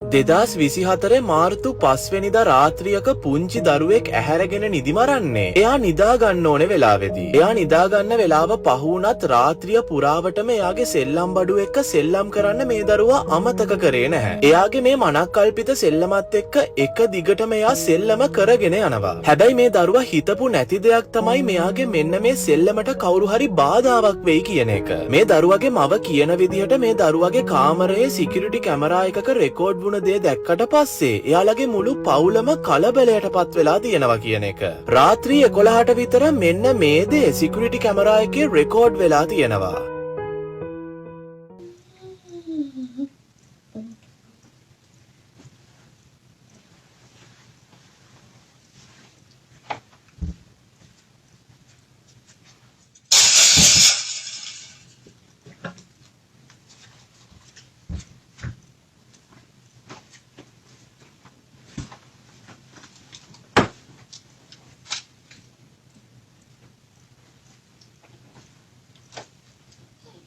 2024 මාර්තු 5 වෙනිදා රාත්‍රියක පුංචි දරුවෙක් ඇහැරගෙන නිදිමරන්නේ. එයා නිදා ගන්න ඕනේ වෙලාවේදී. එයා නිදා ගන්න වෙලාව පහ වුණත් රාත්‍රිය පුරාවටම එයාගේ සෙල්ලම් බඩුව එක්ක සෙල්ලම් කරන්න මේ දරුවා අමතක කරේ නැහැ. එයාගේ මේ මනක්කල්පිත සෙල්ලමත් එක්ක එක දිගටම එයා සෙල්ලම කරගෙන යනවා. හැබැයි මේ දරුවා හිතපු නැති දෙයක් තමයි මෙයාගේ මෙන්න මේ සෙල්ලමට කවුරු හරි බාධාවක් වෙයි කියන එක. මේ දරුවගේ මව කියන විදිහට මේ දරුවගේ කාමරයේ සිකියුරිටි කැමරා එකක රෙකෝඩ් වුණ දේ දැක්කට පස්සේ එයාලගේ මුළු පවුලම කලබලයටපත් වෙලා තියෙනවා කියන එක. රාත්‍රී 11ට විතර මෙන්න මේ දේ සිකියුරිටි කැමරා එකේ රෙකෝඩ් වෙලා තියෙනවා.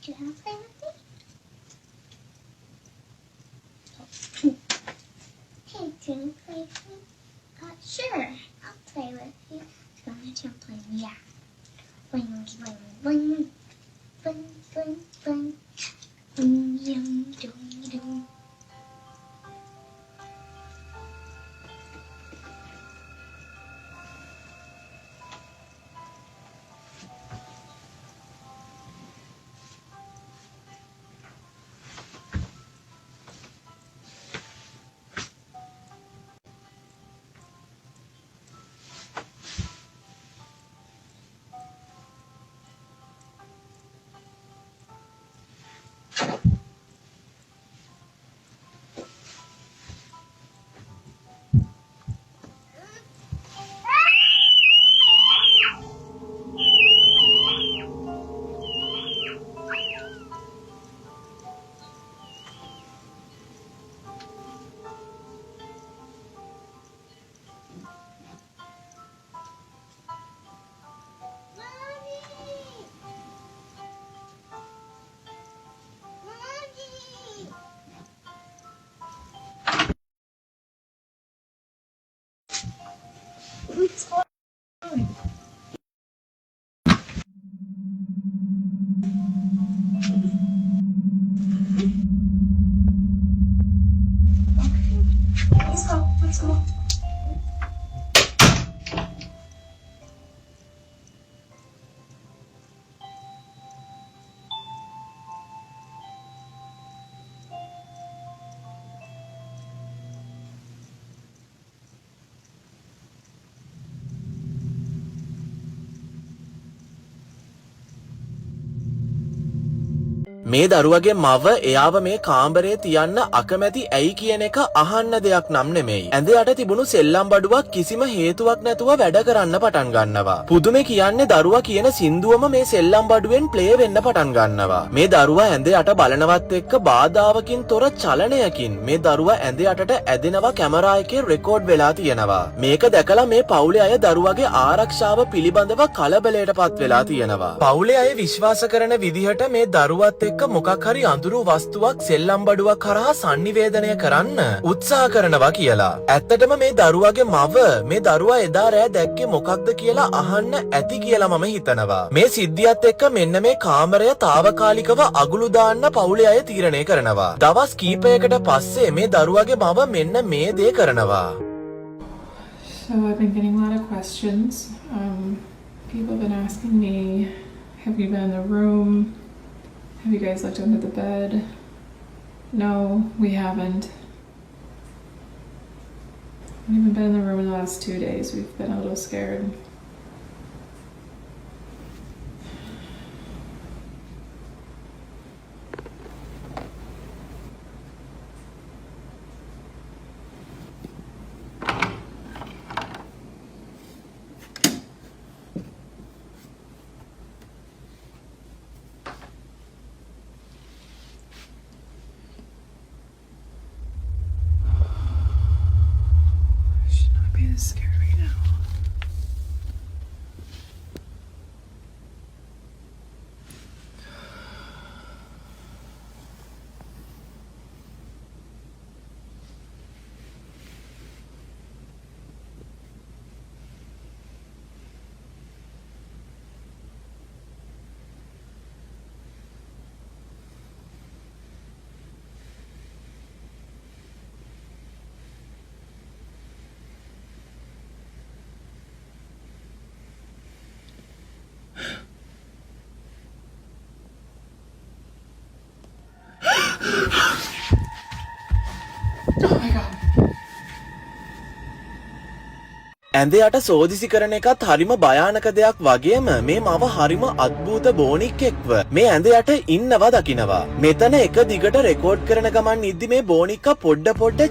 Do you want to play with me? Hey, do you want to play with me? Sure, I'll play with you. So I'm going to play with you. Boing, boing, boing. Boing, boing, boing. Boing, yum, dong, dong. It's fine. Let's go. Let's go. මේ දරුවගේ මව එයාව මේ කාමරේ තියන්න අකමැති ඇයි කියන එක අහන්න දෙයක් නම් නෙමෙයි. ඇඳ යට තිබුණු සෙල්ලම් බඩුවක් කිසිම හේතුවක් නැතුව වැඩ කරන්න පටන් ගන්නවා. පුදුමේ කියන්නේ දරුවා කියන සින්දුවම මේ සෙල්ලම් බඩුවෙන් ප්ලේ වෙන්න පටන් ගන්නවා. මේ දරුවා ඇඳ යට බලනවත් එක්ක බාධාවකින් තොර චලනයකින් මේ දරුවා ඇඳ යටට ඇදෙනවා කැමරා එකේ රෙකෝඩ් වෙලා තියෙනවා. මේක දැකලා මේ පවුලේ අය දරුවගේ ආරක්ෂාව පිළිබඳව කලබලයටපත් වෙලා තියෙනවා. පවුලේ අය විශ්වාස කරන විදිහට මේ දරුවත් එක්ක මොකක් හරි අඳුරු වස්තුවක් සෙල්ලම් බඩුවක් කරා sannivedanaya කරන්න උත්සාහ කරනවා කියලා. ඇත්තටම මේ දරුවගේ මව මේ දරුවා එදා රෑ දැක්කේ මොකක්ද කියලා අහන්න ඇති කියලා මම හිතනවා. මේ සිද්ධියත් එක්ක මෙන්න මේ කාමරය తాවකාලිකව අගුළු දාන්න පවුලේ අය තීරණය කරනවා. දවස් කීපයකට පස්සේ මේ දරුවගේ මව මෙන්න මේ දේ කරනවා. So I've been getting a lot of questions. People have been asking me, have you been in the room? Have you guys looked under the bed? No, we haven't. We haven't been in the room in the last 2 days. We've been a little scared. Scared right now. Oh my god. ඇඳේ යට සෝදිසි කරන එකත් හරිම භයානක දෙයක් වගේම මේ මව හරිම අద్භූත බෝනික් එක්ව මේ ඇඳේ යට ඉන්නවා දකින්නවා. මෙතන එක දිගට රෙකෝඩ් කරන ගමන් ඉද්දි මේ බෝනික්කා පොඩ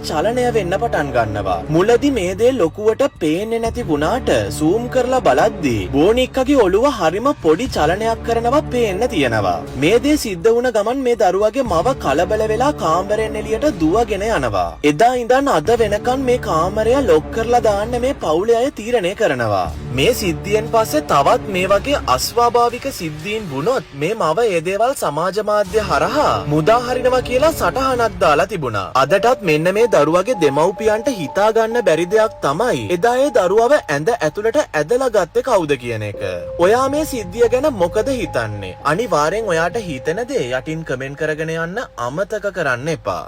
චලනය වෙන්න පටන් ගන්නවා. මුලදී මේ දේ ලොකුවට පේන්නේ නැති වුණාට zoom කරලා බලද්දී බෝනික්කාගේ ඔළුව හරිම පොඩි චලනයක් කරනවා පේන්න තියෙනවා. මේ දේ සිද්ධ වුණ ගමන් මේ දරුවගේ මව කලබල වෙලා කාමරයෙන් එළියට දුවගෙන යනවා. එදා ඉඳන් අද වෙනකන් මේ කාමරය ලොක් කරලා දාන්න මේ පවුලේ අය තීරණය කරනවා. මේ සිද්ධියෙන් පස්සේ තවත් මේ වගේ අස්වාභාවික සිද්ධීන් වුණොත් මේ මව ඒ දේවල් සමාජ මාධ්‍ය හරහා මුදා හරිනවා කියලා සටහනක් දාලා තිබුණා. අදටත් මෙන්න මේ දරුවගේ දෙමව්පියන්ට හිතා ගන්න බැරි දෙයක් තමයි එදා ඒ දරුවව ඇඳ ඇතුළට ඇදලා ගත්තේ කවුද කියන එක. ඔයා මේ සිද්ධිය ගැන මොකද හිතන්නේ? අනිවාර්යෙන් ඔයාට හිතෙන දේ යටින් කමෙන්ට් කරගෙන යන්න අමතක කරන්න එපා.